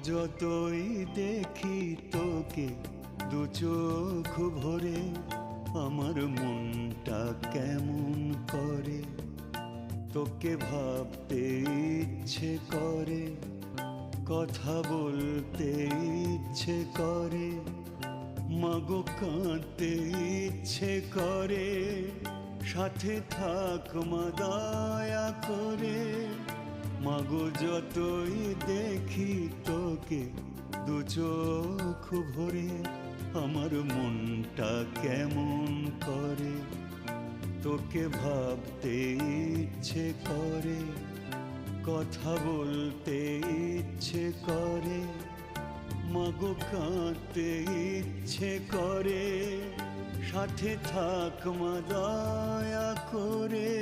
যতই দেখি তোকে দু চোখ ভরে, আমার মনটা কেমন করে, তোকে ভাবতে ইচ্ছে করে, কথা বলতে ইচ্ছে করে, মাগো কাঁদতে ইচ্ছে করে, সাথে থাক মা দয়া করে। মাগো যতই দেখি তোকে দু চোখ ভরে, আমার মনটা কেমন করে, তোকে ভাবতে ইচ্ছে করে, কথা বলতে ইচ্ছে করে, মাগো কাঁদতে ইচ্ছে করে, সাথে থাক মা দয়া করে।